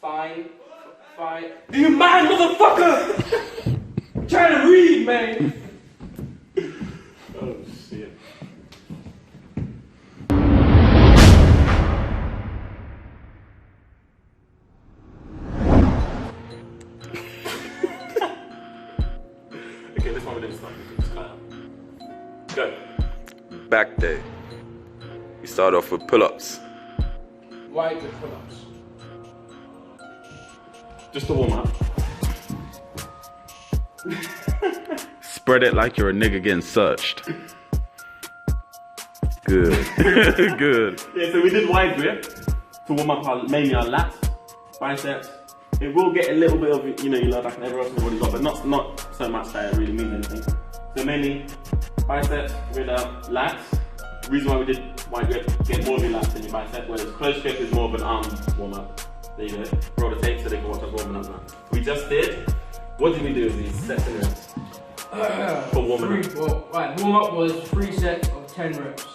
Fine. Do you mind, motherfucker? I'm trying to read, man. Oh shit. Okay, this one we didn't start. Just cut out. Go. Back day. We start off with pull-ups. Why the pull-ups? Just to warm up. Spread it like you're a nigga getting searched. Good. Good. Yeah, so we did wide grip to warm up mainly our lats, biceps. It will get a little bit of, you know, like everyone else in the body got, but not so much that it really means anything. So mainly biceps without lats. The reason why we did wide grip, get more of your lats than your bicep, whereas close grip is more of an arm warm up. There you go. Roll the tape so they can watch us warming up now. We just did. What did we do with these sets and reps? For warming up. Well, right, warm up was 3 sets of 10 reps.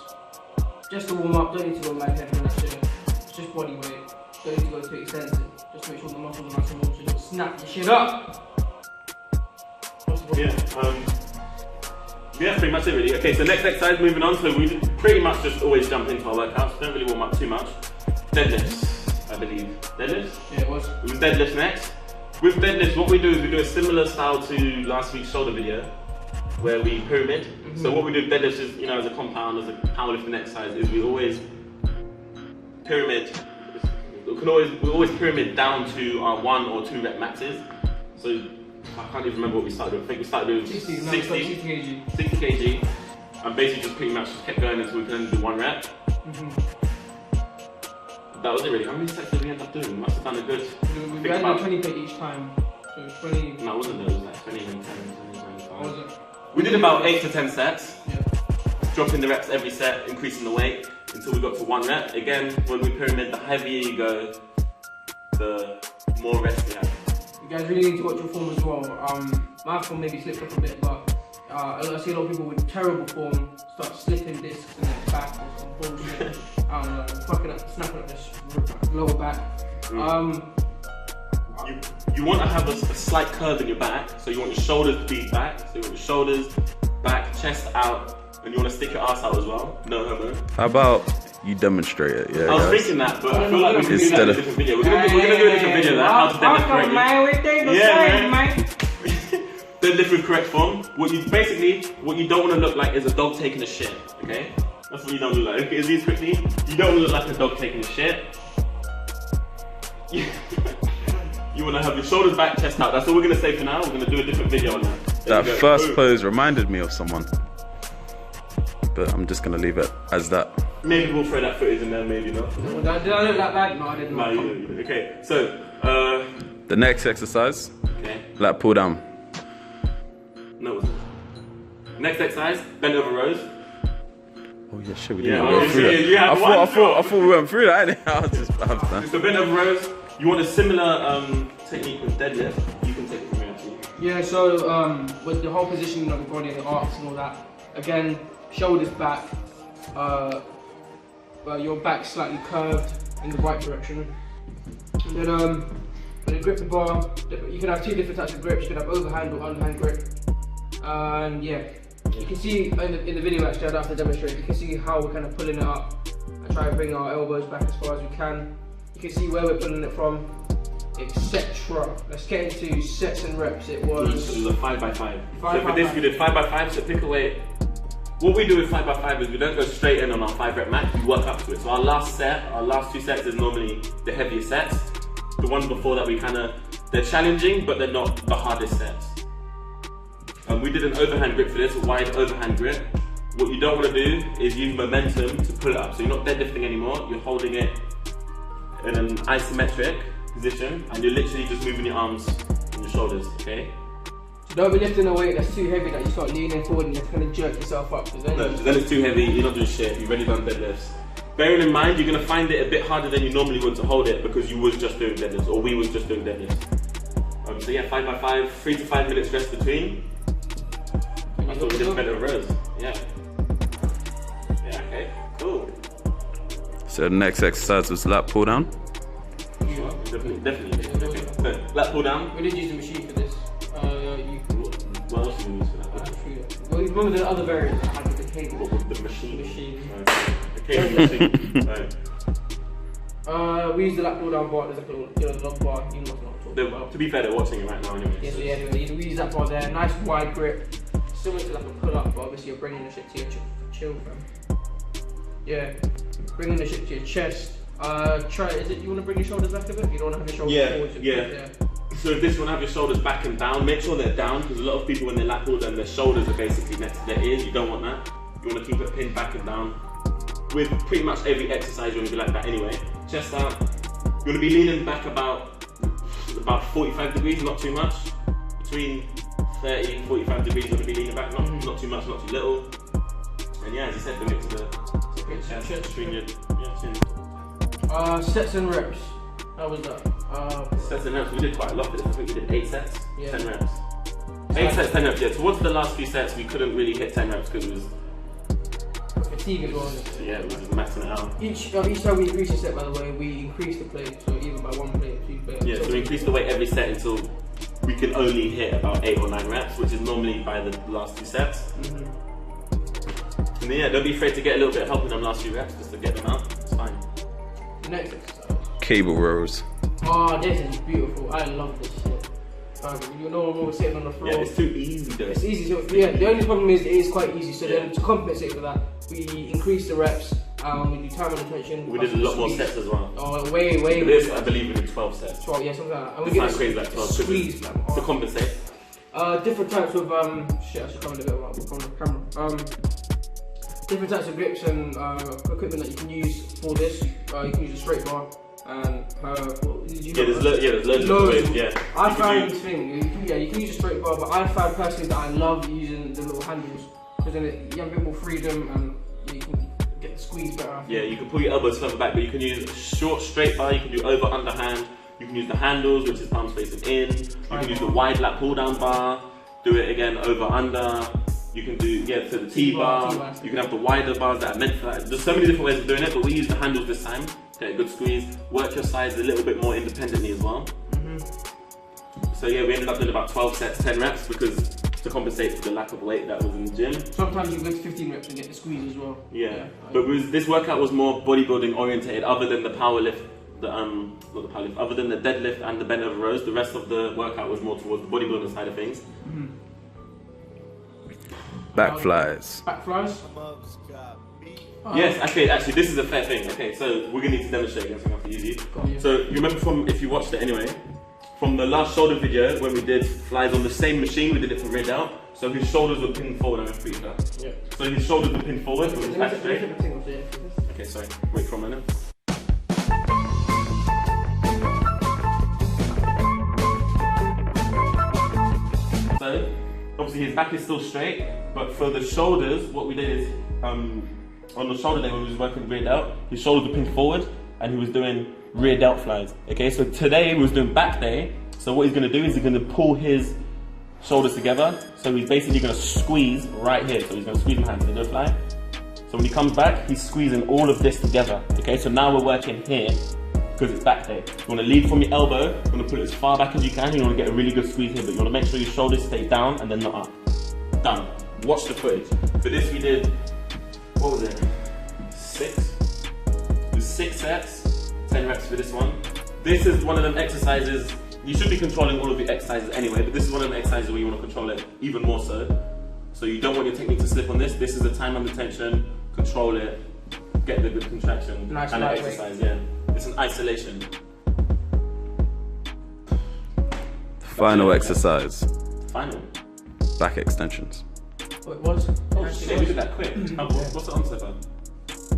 Just to warm up, don't need to go like heavy on that shit. It's just body weight. Don't need to go too extensive. Just make sure the muscles are nice and warm so you don't snap your shit up. Yeah, that's pretty much it really. Okay, so next exercise, moving on. So we pretty much just always jump into our workouts. Don't really warm up too much. Deadlifts, I believe. Deadlifts? Yeah, it was. It was deadlifts next. With deadlifts, what we do is we do a similar style to last week's shoulder video, where we pyramid. So what we do with deadlifts is, you know, as a compound, as a powerlifting exercise, is we always pyramid. We always pyramid down to our 1 or 2 rep maxes. So I can't even remember what we started with. I think we started with 60 kg. And basically just pretty much just kept going until we can only do 1 rep. That was it really. How many sets did we end up doing? We must have done a good. We had about 20 plate each time. So 20. No, it wasn't there. It was like 20 and 10, 20, 25. What was it? We did about 8 to 10 sets. Yeah. Dropping the reps every set, increasing the weight until we got to 1 rep. Again, when we pyramid, the heavier you go, the more rest you have. You guys really need to watch your form as well. My form maybe slipped up a bit, but I see a lot of people with terrible form start slipping discs and then back or some bullshit. I don't know, fucking up, snapping up this lower back. You want to have a slight curve in your back, so you want your shoulders to be back, so you want your shoulders, back, chest out, and you want to stick your ass out as well. No homo. How about you demonstrate it? Yeah, I was thinking that, but I feel like we can do that in a different video. We're gonna do a different video that how to deadlift correctly. Man, we think the same, man. Deadlift with correct form. What you don't want to look like is a dog taking a shit. Okay, that's what you don't look like. Okay, these quickly. You don't look like a dog taking a shit. You want to have your shoulders back, chest out. That's all we're gonna say for now. We're gonna do a different video on that. That first pose reminded me of someone, but I'm just gonna leave it as that. Maybe we'll throw that footage in there, maybe not. Did I look that bad? No, I didn't. No, you didn't. Okay, so the next exercise, okay. lat pull down. No. Next exercise, bent over rows. Oh yeah, shit, we didn't Yeah, go through that. I thought we went through that. I was just So bent over rows. You want a similar technique with deadlift? You can take it from here actually. Yeah, so with the whole positioning of the body, the arcs and all that. Again, shoulders back. Your back slightly curved in the right direction. And then when you grip the bar, you can have 2 different types of grips. You can have overhand or underhand grip. And yeah, you can see in the video actually, I don't have to demonstrate. You can see how we're kind of pulling it up and try to bring our elbows back as far as we can. You can see where we're pulling it from, etc. Let's get into sets and reps. It was a 5x5. So for this we did 5x5, so pick a weight. What we do with 5x5 is we don't go straight in on our 5 rep max, we work up to it. So our last 2 sets is normally the heaviest sets. The ones before that they're challenging, but they're not the hardest sets. We did an overhand grip for this, a wide overhand grip. What you don't want to do is use momentum to pull it up. So you're not deadlifting anymore, you're holding it in an isometric position, and you're literally just moving your arms and your shoulders, okay? So don't be lifting a weight that's too heavy that you start leaning forward and you kind of jerk yourself up. Then it's too heavy, you're not doing shit, you've already done deadlifts. Bearing in mind, you're going to find it a bit harder than you normally would to hold it because you was just doing deadlifts, or we was just doing deadlifts. So yeah, 5x5, 3 to 5 minutes rest between. I thought we did better rows. Yeah. Yeah, okay, cool. So the next exercise was lat pull down. Definitely. Okay. So, lat pull down. We did use the machine for this. What else did we use for that? Well, you remember the other variant that had with the cable? What was the machine? Right. The cable machine. Right. We use the lat pull down bar. There's like a little, the long bar. You know what I'm talking about. To be fair, they're watching it right now anyway. Yeah, so yeah, anyway, we use that bar there. Nice wide grip. Similar to like a pull up, but obviously you're bringing the shit to your chill, fam. Yeah, bringing the shit to your chest. You want to bring your shoulders back a bit? You don't want to have your shoulders forward. Yeah. So if this one, have your shoulders back and down. Make sure they're down, because a lot of people when they lat pull down, their shoulders are basically next to their ears. You don't want that. You want to keep it pinned back and down. With pretty much every exercise, you want to be like that anyway. Chest out. You want to be leaning back about 45 degrees, not too much. Between 30 and 45 degrees, you want to be leaning back, not too much, not too little. And yeah, as you said, the mix of the chest between your chin. Sets and reps. How was that? Sets and reps, we did quite a lot of this. I think we did 8 sets, yeah. 10 reps. 8 sets, 10 reps, yeah. Towards the last few sets, we couldn't really hit 10 reps because it was fatigue as well. Yeah, it was just maxing it out. Each time we increase a set, by the way, we increase the plate, so either by 1 plate or 2 plates. Yeah, so we increase the weight every set until we can only hit about 8 or 9 reps, which is normally by the last 2 sets. And then, yeah, don't be afraid to get a little bit of help in them last few reps just to get them out. It's fine. Next exercise. Cable rows. Oh, this is beautiful. I love this shit. You know when we're sitting on the floor. Yeah, it's too easy though. It's easy. So, yeah, the only problem is it is quite easy. So then to compensate for that, we increase the reps. We do time and attention. We did a lot more sets as well. Oh, way. This, I believe we did 12 sets. 12, yeah, something like that. And we it's get not crazy like 12 squeeze, man. To compensate. Different types of shit. I should come in a bit from the camera. Different types of grips and equipment that you can use for this. You can use a straight bar and there's loads of ways. Yeah. I found this thing. You can use a straight bar, but I found personally that I love using the little handles because then you have a bit more freedom and you can get the squeeze better. Yeah, you can pull your elbows further back, but you can use a short straight bar. You can do over underhand. You can use the handles, which is palms facing in. You can use the wide lat pull down bar. Do it again over under. You can do to the T-bar. You can have the wider bars that are meant for that. There's so many different ways of doing it, but we use the handles this time. Get a good squeeze. Work your sides a little bit more independently as well. So yeah, we ended up doing about 12 sets, 10 reps because to compensate for the lack of weight that was in the gym. Sometimes you go to 15 reps and get the squeeze as well. Yeah. But this workout was more bodybuilding orientated, other than the power lift. Not the power lift. Other than the deadlift and the bent over rows, the rest of the workout was more towards the bodybuilding side of things. Back flies. Back flies? Yes, actually, this is a fair thing. Okay, so we're gonna need to demonstrate again, so I'm gonna have to use you. So you remember from, if you watched it anyway, from the last shoulder video when we did flies on the same machine, we did it for red out. So his shoulders were pinned forward. I'm gonna freeze that. Yeah. So his shoulders were pinned forward with his back straight. Okay, sorry. Wait for a minute. So obviously his back is still straight, but for the shoulders, what we did is on the shoulder day when we was working rear delt, his shoulders were pinned forward and he was doing rear delt flies. Okay, so today we was doing back day. So what he's gonna do is he's gonna pull his shoulders together. So he's basically gonna squeeze right here. So he's gonna squeeze my hands to do a fly. So when he comes back, he's squeezing all of this together. Okay, so now we're working here because it's back day. You wanna lead from your elbow, you wanna pull it as far back as you can, you wanna get a really good squeeze here, but you wanna make sure your shoulders stay down and then not up. Done. Watch the footage. For this we did, what was it? 6? It was 6 sets, 10 reps for this one. This is one of them exercises, you should be controlling all of your exercises anyway, but this is one of them exercises where you want to control it even more so. So you don't want your technique to slip on this. This is the time under tension, control it, get the good contraction nice and exercise, yeah. It's an isolation. Final exercise. Final. Back extensions. Wait, what? Oh shit, we did that quick. What's the answer for?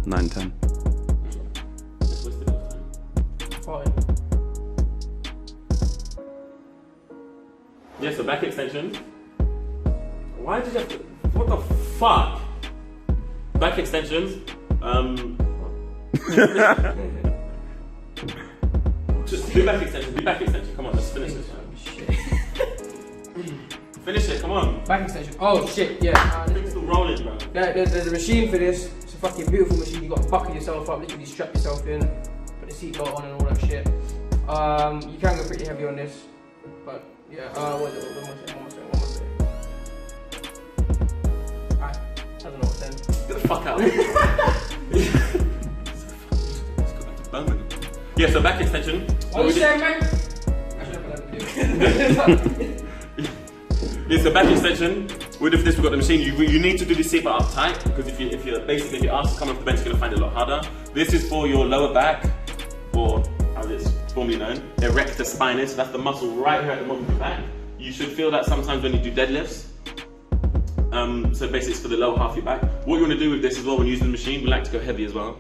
9-10. Just wasted enough time. Fine. Yeah, so back extensions. Why did you have to, what the fuck? Back extensions. Just do back extension, come on, let's finish this. Finish it, come on. Back extension. Oh shit, yeah. Things still rolling, bro. There's a machine for this. It's a fucking beautiful machine. You got to buckle yourself up, literally strap yourself in, put the seatbelt on and all that shit. You can go pretty heavy on this, but yeah. What was it? One more set. I don't know what then. Get the fuck out. Yeah, so back extension. What are you saying, man? Yeah, so back extension. With this, we've got the machine. You need to do the seatbelt up tight because if you're basically if you ask to come off the bench, you're gonna find it a lot harder. This is for your lower back, or as it's formerly known, erector spinalis. So that's the muscle right here at the bottom of your back. You should feel that sometimes when you do deadlifts. So basically, it's for the lower half of your back. What you want to do with this as well when using the machine, we like to go heavy as well,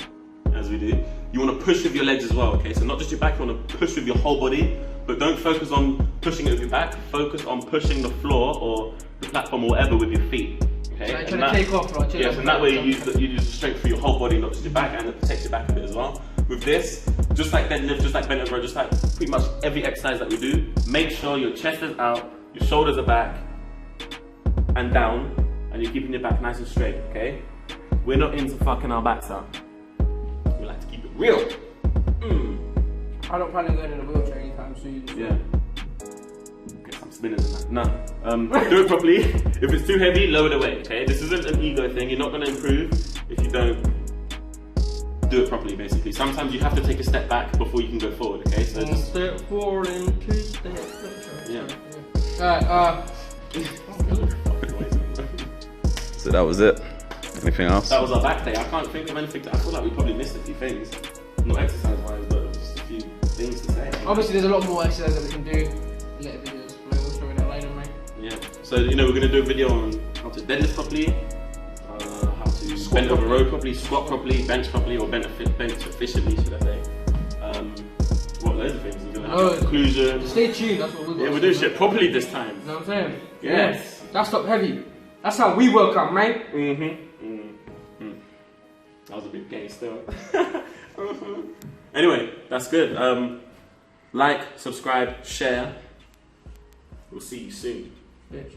as we do. You want to push with your legs as well. Okay, so not just your back. You want to push with your whole body, but don't focus on pushing it with your back. Focus on pushing the floor or the platform or whatever with your feet. Okay. So trying to take off, right? Yes, and that way you use the strength for your whole body, not just your back, and it protects your back a bit as well. With this, just like deadlift, just like bent over, just like pretty much every exercise that we do, make sure your chest is out, your shoulders are back and down, and you're keeping your back nice and straight. Okay. We're not into fucking our backs up. We like to keep it real. I don't plan on going in a wheelchair anytime soon. Yeah. Get some spinners and that. No. Do it properly. If it's too heavy, lower the weight, okay? This isn't an ego thing. You're not going to improve if you don't do it properly, basically. Sometimes you have to take a step back before you can go forward, okay? So just... Step forward and two steps. Yeah. Alright, So that was it. Anything else? That was our back day. I can't think of anything. I feel like we probably missed a few things. Not exercise-wise, but just a few things to say. obviously there's a lot more exercises that we can do. Later videos, we'll show you that later, mate. Yeah. So we're gonna do a video on how to deadlift properly, how to bend over row properly, squat properly, bench properly, or bench efficiently, should I say? What loads of things. We're gonna have conclusion. Stay tuned. That's what we're Yeah, we're doing shit properly this time. You know what I'm saying? Yes. Yeah. That's top heavy. That's how we work out, mate. That was a bit gay still. Anyway, that's good. Like, subscribe, share. We'll see you soon. Bitch.